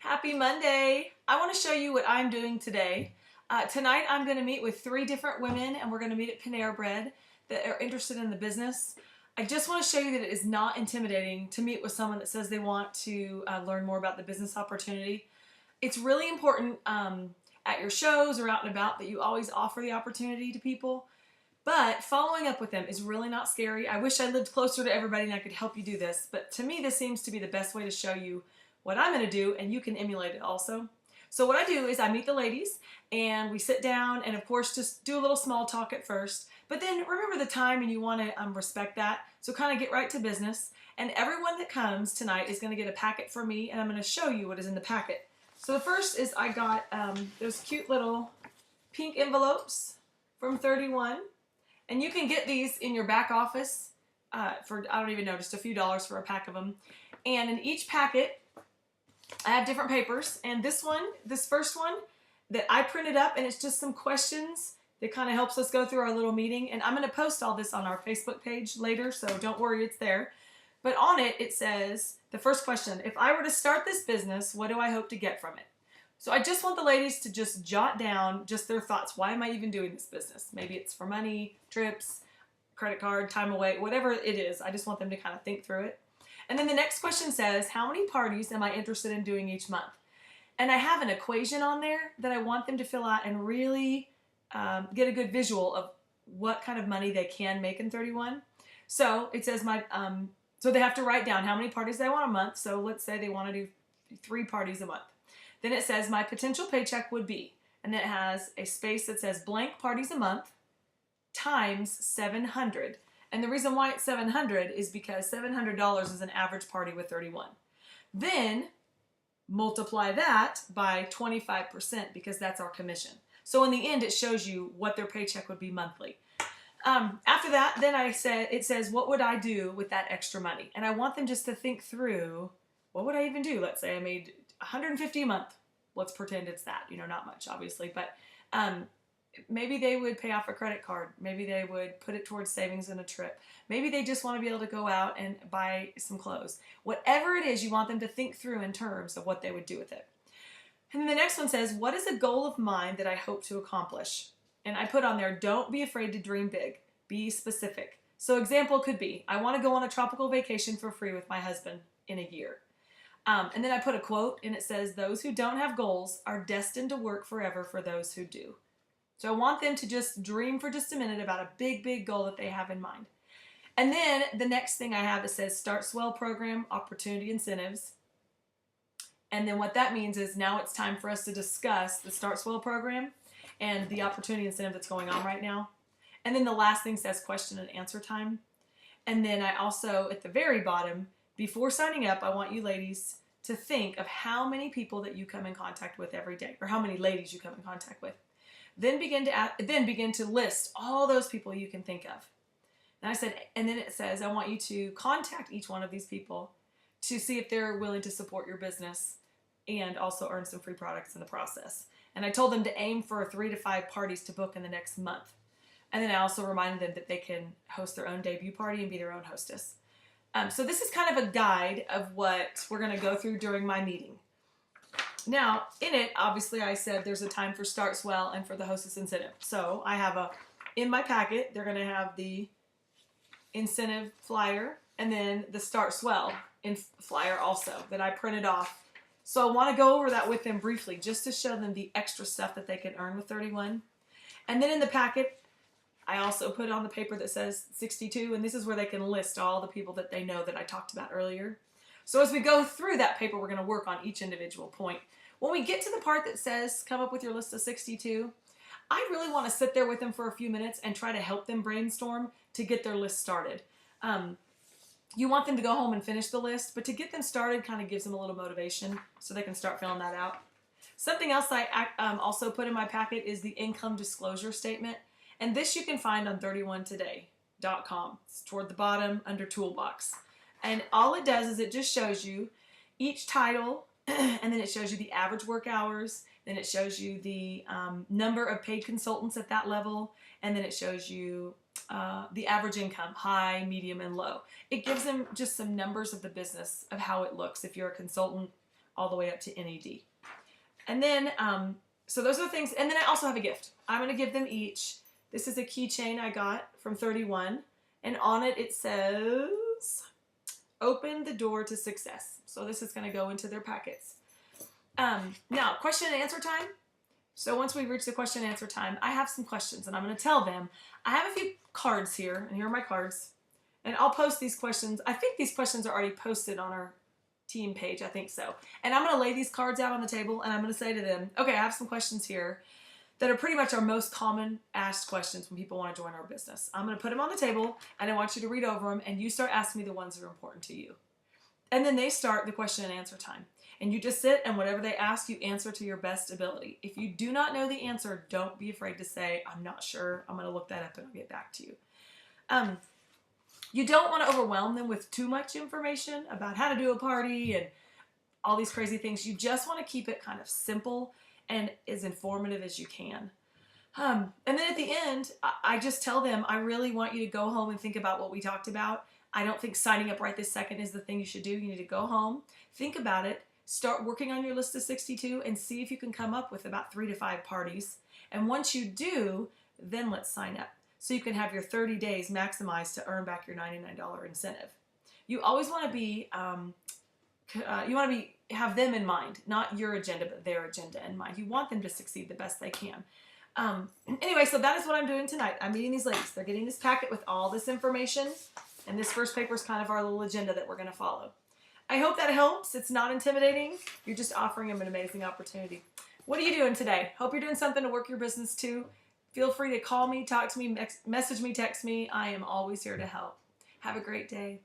Happy Monday! I want to show you what I'm doing today. Tonight I'm going to meet with 3 different women and we're going to meet at Panera Bread that are interested in the business. I just want to show you that it is not intimidating to meet with someone that says they want to learn more about the business opportunity. It's really important at your shows or out and about that you always offer the opportunity to people. But following up with them is really not scary. I wish I lived closer to everybody and I could help you do this. But to me, this seems to be the best way to show you what I'm going to do, and you can emulate it also. So what I do is I meet the ladies and we sit down and of course just do a little small talk at first. But then remember the time and you want to respect that. So kind of get right to business. And everyone that comes tonight is going to get a packet from me and I'm going to show you what is in the packet. So the first is I got those cute little pink envelopes from 31. And you can get these in your back office for, I don't even know, just a few dollars for a pack of them. And in each packet, I have different papers. And this first one that I printed up, and it's just some questions that kind of helps us go through our little meeting. And I'm going to post all this on our Facebook page later, so don't worry, it's there. But on it, it says, the first question, if I were to start this business, what do I hope to get from it? So I just want the ladies to just jot down just their thoughts. Why am I even doing this business? Maybe it's for money, trips, credit card, time away, whatever it is. I just want them to kind of think through it. And then the next question says, how many parties am I interested in doing each month? And I have an equation on there that I want them to fill out and really get a good visual of what kind of money they can make in 31. So it says so they have to write down how many parties they want a month. So let's say they want to do 3 parties a month. Then it says my potential paycheck would be, and then it has a space that says blank parties a month times 700. And the reason why it's 700 is because $700 is an average party with 31. Then multiply that by 25% because that's our commission. So in the end, it shows you what their paycheck would be monthly. After that, then it says, what would I do with that extra money? And I want them just to think through, what would I even do? Let's say I made $150 a month. Let's pretend it's that, not much obviously, but maybe they would pay off a credit card. Maybe they would put it towards savings in a trip. Maybe they just want to be able to go out and buy some clothes. Whatever it is, you want them to think through in terms of what they would do with it. And then the next one says, what is a goal of mine that I hope to accomplish? And I put on there, don't be afraid to dream big. Be specific. So example could be, I want to go on a tropical vacation for free with my husband in a year. And then I put a quote, and it says, those who don't have goals are destined to work forever for those who do. So I want them to just dream for just a minute about a big, big goal that they have in mind. And then the next thing I have, it says Start Swell Program, Opportunity Incentives. And then what that means is now it's time for us to discuss the Start Swell Program and the opportunity incentive that's going on right now. And then the last thing says question and answer time. And then I also, at the very bottom, before signing up, I want you ladies to think of how many people that you come in contact with every day, or how many ladies you come in contact with. Then begin to list all those people you can think of. And then it says, I want you to contact each one of these people to see if they're willing to support your business and also earn some free products in the process. And I told them to aim for 3 to 5 parties to book in the next month. And then I also reminded them that they can host their own debut party and be their own hostess. So this is kind of a guide of what we're going to go through during my meeting. Now, in it, obviously, I said there's a time for Start Swell and for the hostess incentive. So I have in my packet, they're going to have the incentive flyer and then the Start Swell flyer also that I printed off. So I want to go over that with them briefly just to show them the extra stuff that they can earn with 31. And then in the packet, I also put on the paper that says 62, and this is where they can list all the people that they know that I talked about earlier. So as we go through that paper, we're going to work on each individual point. When we get to the part that says, come up with your list of 62, I really want to sit there with them for a few minutes and try to help them brainstorm to get their list started. You want them to go home and finish the list, but to get them started kind of gives them a little motivation so they can start filling that out. Something else I also put in my packet is the income disclosure statement. And this you can find on 31today.com. It's toward the bottom under Toolbox. And all it does is it just shows you each title, and then it shows you the average work hours, then it shows you the number of paid consultants at that level, and then it shows you the average income, high, medium, and low. It gives them just some numbers of the business of how it looks if you're a consultant all the way up to NED. And then, so those are the things. And then I also have a gift. I'm going to give them each. This is a keychain I got from 31. And on it, it says, open the door to success. So this is going to go into their packets. Now, question and answer time. So once we reach the question and answer time, I have some questions and I'm going to tell them. I have a few cards here, and here are my cards. And I'll post these questions. I think these questions are already posted on our team page. I think so. And I'm going to lay these cards out on the table and I'm going to say to them, okay, I have some questions here that are pretty much our most common asked questions when people want to join our business. I'm going to put them on the table and I want you to read over them and you start asking me the ones that are important to you. And then they start the question and answer time. And you just sit and whatever they ask, you answer to your best ability. If you do not know the answer, don't be afraid to say, I'm not sure. I'm going to look that up and I'll get back to you. You don't want to overwhelm them with too much information about how to do a party and all these crazy things. You just want to keep it kind of simple and as informative as you can. And then at the end, I just tell them, I really want you to go home and think about what we talked about. I don't think signing up right this second is the thing you should do. You need to go home, think about it, start working on your list of 62 and see if you can come up with about 3 to 5 parties. And once you do, then let's sign up. So you can have your 30 days maximized to earn back your $99 incentive. You always want to be, have them in mind, not your agenda, but their agenda in mind. You want them to succeed the best they can. Anyway, so that is what I'm doing tonight. I'm meeting these ladies. They're getting this packet with all this information, and this first paper is kind of our little agenda that we're going to follow. I hope that helps. It's not intimidating. You're just offering them an amazing opportunity. What are you doing today? Hope you're doing something to work your business too. Feel free to call me, talk to me, message me, text me. I am always here to help. Have a great day.